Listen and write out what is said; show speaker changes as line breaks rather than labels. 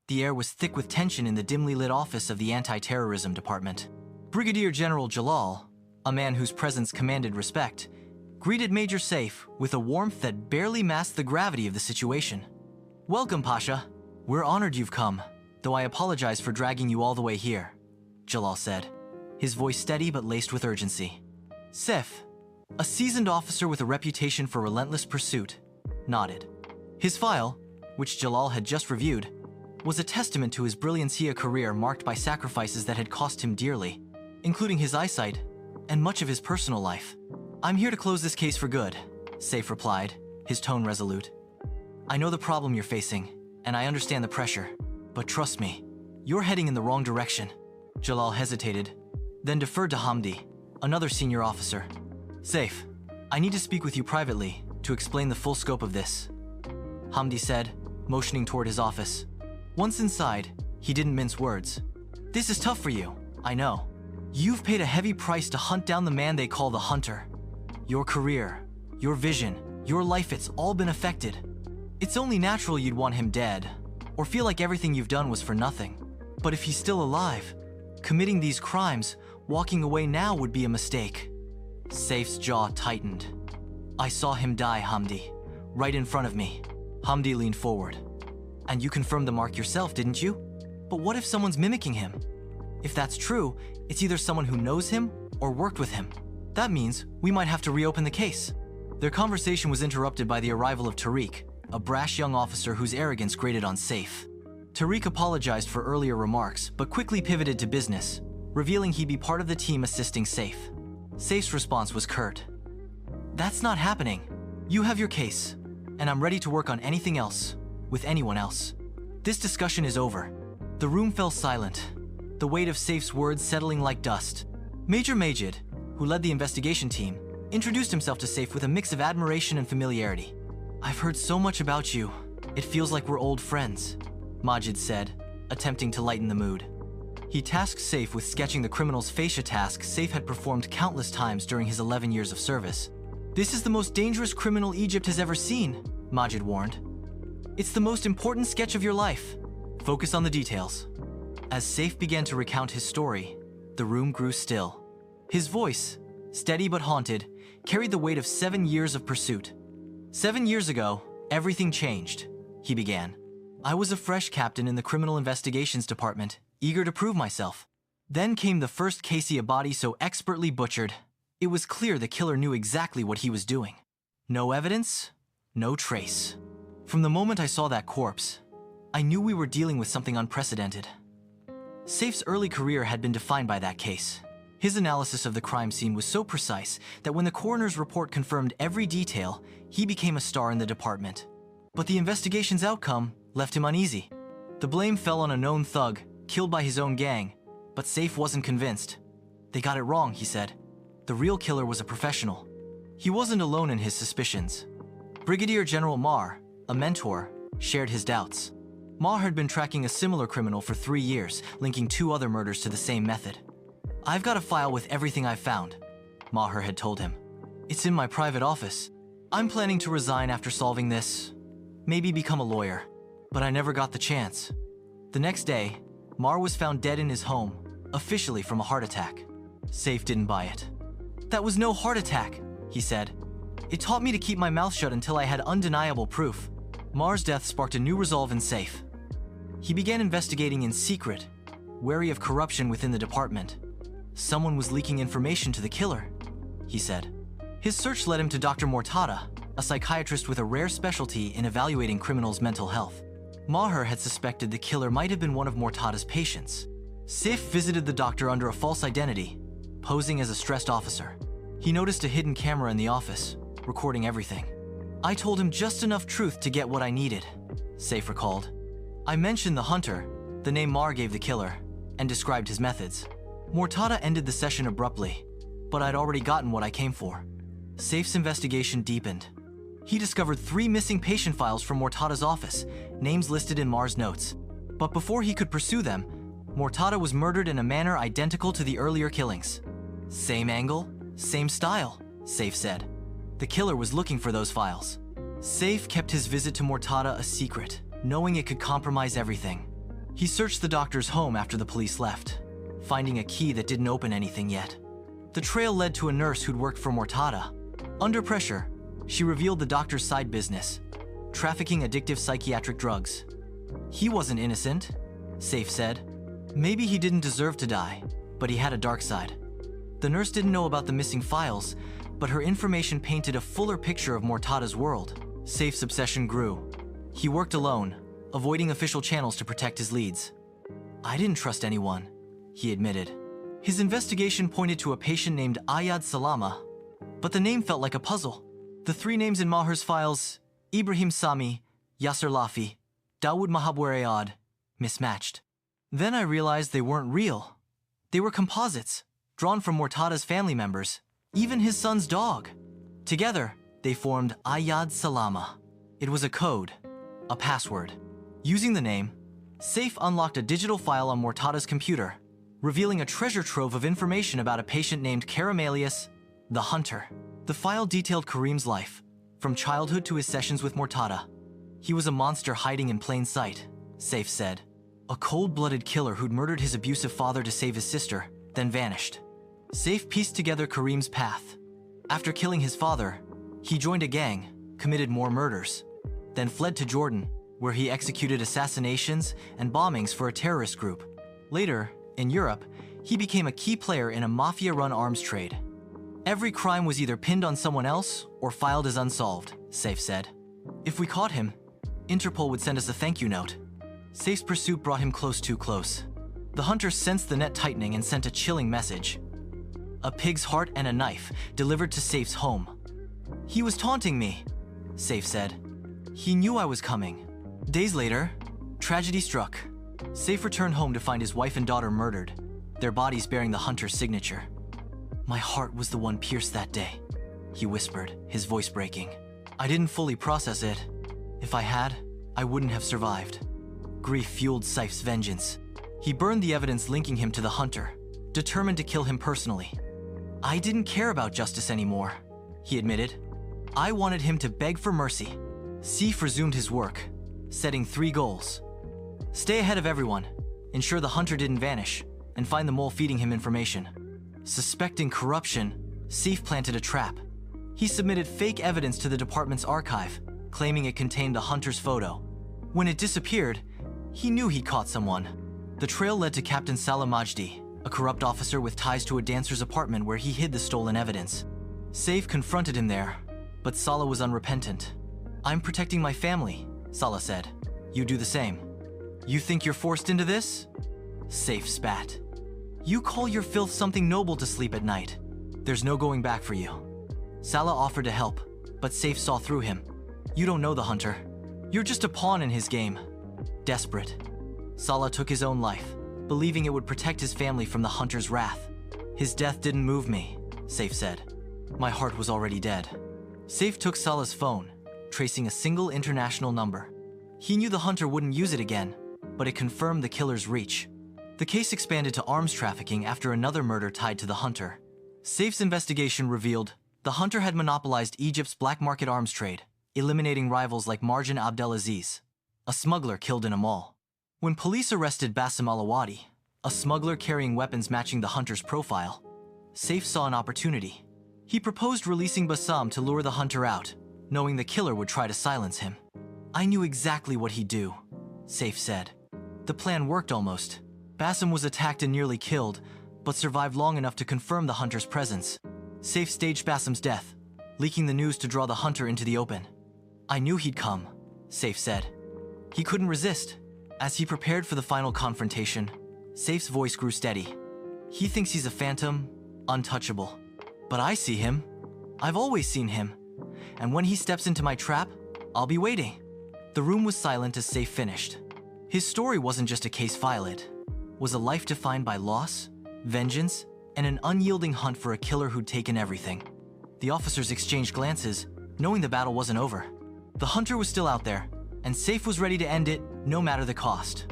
The air was thick with tension in the dimly lit office of the Anti-Terrorism Department. Brigadier General Jalal, a man whose presence commanded respect, greeted Major Saif with a warmth that barely masked the gravity of the situation. "Welcome, Pasha. We're honored you've come, though I apologize for dragging you all the way here," Jalal said, his voice steady but laced with urgency. Saif, a seasoned officer with a reputation for relentless pursuit, nodded. His file, which Jalal had just reviewed, was a testament to his brilliancy, a career marked by sacrifices that had cost him dearly, including his eyesight and much of his personal life. "I'm here to close this case for good," Saif replied, his tone resolute. "I know the problem you're facing, and I understand the pressure, but trust me, you're heading in the wrong direction." Jalal hesitated, then deferred to Hamdi, another senior officer. "Saif, I need to speak with you privately to explain the full scope of this," Hamdi said, motioning toward his office. Once inside, he didn't mince words. "This is tough for you, I know. You've paid a heavy price to hunt down the man they call the Hunter. Your career, your vision, your life, it's all been affected. It's only natural you'd want him dead, or feel like everything you've done was for nothing. But if he's still alive, committing these crimes, walking away now would be a mistake." Saif's jaw tightened. "I saw him die, Hamdi, right in front of me." Hamdi leaned forward. "And you confirmed the mark yourself, didn't you? But what if someone's mimicking him? If that's true, it's either someone who knows him or worked with him. That means we might have to reopen the case." Their conversation was interrupted by the arrival of Tariq, a brash young officer whose arrogance grated on Saif. Tariq apologized for earlier remarks, but quickly pivoted to business, revealing he'd be part of the team assisting Saif. Saif's response was curt. "That's not happening. You have your case, and I'm ready to work on anything else, with anyone else. This discussion is over." The room fell silent, the weight of Saif's words settling like dust. Major Majid, who led the investigation team, introduced himself to Saif with a mix of admiration and familiarity. "I've heard so much about you. It feels like we're old friends," Majid said, attempting to lighten the mood. He tasked Saif with sketching the criminal's fascia task Saif had performed countless times during his 11 years of service. "This is the most dangerous criminal Egypt has ever seen," Majid warned. "It's the most important sketch of your life. Focus on the details." As Saif began to recount his story, the room grew still. His voice, steady but haunted, carried the weight of 7 years of pursuit. "7 years ago, everything changed," he began. "I was a fresh captain in the Criminal Investigations Department, eager to prove myself. Then came the first case, a body so expertly butchered. It was clear the killer knew exactly what he was doing. No evidence, no trace. From the moment I saw that corpse, I knew we were dealing with something unprecedented." Saif's early career had been defined by that case. His analysis of the crime scene was so precise that when the coroner's report confirmed every detail, he became a star in the department. But the investigation's outcome left him uneasy. The blame fell on a known thug, killed by his own gang, but Saif wasn't convinced. "They got it wrong," he said. "The real killer was a professional." He wasn't alone in his suspicions. Brigadier General Mar, a mentor, shared his doubts. Mar had been tracking a similar criminal for 3 years, linking 2 other murders to the same method. "I've got a file with everything I've found," Maher had told him. "It's in my private office. I'm planning to resign after solving this, maybe become a lawyer, but I never got the chance." The next day, Mar was found dead in his home, officially from a heart attack. Saif didn't buy it. "That was no heart attack," he said. "It taught me to keep my mouth shut until I had undeniable proof." Mar's death sparked a new resolve in Saif. He began investigating in secret, wary of corruption within the department. "Someone was leaking information to the killer," he said. His search led him to Dr. Mortada, a psychiatrist with a rare specialty in evaluating criminals' mental health. Maher had suspected the killer might have been one of Mortada's patients. Saif visited the doctor under a false identity, posing as a stressed officer. He noticed a hidden camera in the office, recording everything. "I told him just enough truth to get what I needed," Saif recalled. "I mentioned the Hunter, the name Mar gave the killer, and described his methods. Mortada ended the session abruptly, but I'd already gotten what I came for." Saif's investigation deepened. He discovered 3 missing patient files from Mortada's office, names listed in Mar's notes. But before he could pursue them, Mortada was murdered in a manner identical to the earlier killings. "Same angle, same style," Saif said. The killer was looking for those files. Saif kept his visit to Mortada a secret, knowing it could compromise everything. He searched the doctor's home after the police left, finding a key that didn't open anything yet. The trail led to a nurse who'd worked for Mortada. Under pressure, she revealed the doctor's side business, trafficking addictive psychiatric drugs. He wasn't innocent, Saif said. Maybe he didn't deserve to die, but he had a dark side. The nurse didn't know about the missing files, but her information painted a fuller picture of Mortada's world. Saif's obsession grew. He worked alone, avoiding official channels to protect his leads. I didn't trust anyone, he admitted. His investigation pointed to a patient named Ayad Salama, but the name felt like a puzzle. The three names in Maher's files, Ibrahim Sami, Yasser Lafi, Dawood Mahabwaread, mismatched. Then I realized they weren't real. They were composites, drawn from Mortada's family members, even his son's dog. Together, they formed Ayad Salama. It was a code, a password. Using the name, Saif unlocked a digital file on Mortada's computer, revealing a treasure trove of information about a patient named Karamalius, the Hunter. The file detailed Karim's life, from childhood to his sessions with Mortada. He was a monster hiding in plain sight, Saif said. A cold-blooded killer who'd murdered his abusive father to save his sister, then vanished. Saif pieced together Karim's path. After killing his father, he joined a gang, committed more murders, then fled to Jordan, where he executed assassinations and bombings for a terrorist group. Later, in Europe, he became a key player in a mafia-run arms trade. Every crime was either pinned on someone else or filed as unsolved, Saif said. If we caught him, Interpol would send us a thank you note. Saif's pursuit brought him too close. The hunter sensed the net tightening and sent a chilling message. A pig's heart and a knife delivered to Saif's home. He was taunting me, Saif said. He knew I was coming. Days later, tragedy struck. Saif returned home to find his wife and daughter murdered, their bodies bearing the hunter's signature. My heart was the one pierced that day, he whispered, his voice breaking. I didn't fully process it. If I had, I wouldn't have survived. Grief fueled Saif's vengeance. He burned the evidence linking him to the hunter, determined to kill him personally. I didn't care about justice anymore, he admitted. I wanted him to beg for mercy. Saif resumed his work, setting 3 goals. Stay ahead of everyone, ensure the hunter didn't vanish, and find the mole feeding him information. Suspecting corruption, Saif planted a trap. He submitted fake evidence to the department's archive, claiming it contained the hunter's photo. When it disappeared, he knew he'd caught someone. The trail led to Captain Salah Majdi, a corrupt officer with ties to a dancer's apartment where he hid the stolen evidence. Saif confronted him there, but Salah was unrepentant. I'm protecting my family, Salah said. You do the same. You think you're forced into this? Saif spat. You call your filth something noble to sleep at night. There's no going back for you. Salah offered to help, but Saif saw through him. You don't know the hunter. You're just a pawn in his game. Desperate, Salah took his own life, believing it would protect his family from the hunter's wrath. His death didn't move me, Saif said. My heart was already dead. Saif took Salah's phone, tracing a single international number. He knew the hunter wouldn't use it again, but it confirmed the killer's reach. The case expanded to arms trafficking after another murder tied to the hunter. Saif's investigation revealed the hunter had monopolized Egypt's black market arms trade, eliminating rivals like Marjan Abdelaziz, a smuggler killed in a mall. When police arrested Bassem Alawadi, a smuggler carrying weapons matching the hunter's profile, Saif saw an opportunity. He proposed releasing Bassem to lure the hunter out, knowing the killer would try to silence him. I knew exactly what he'd do, Saif said. The plan worked almost. Bassem was attacked and nearly killed, but survived long enough to confirm the hunter's presence. Saif staged Bassem's death, leaking the news to draw the hunter into the open. I knew he'd come, Saif said. He couldn't resist. As he prepared for the final confrontation, Saif's voice grew steady. He thinks he's a phantom, untouchable. But I see him. I've always seen him. And when he steps into my trap, I'll be waiting. The room was silent as Saif finished. His story wasn't just a case file, it was a life defined by loss, vengeance, and an unyielding hunt for a killer who'd taken everything. The officers exchanged glances, knowing the battle wasn't over. The hunter was still out there, and Saif was ready to end it, no matter the cost.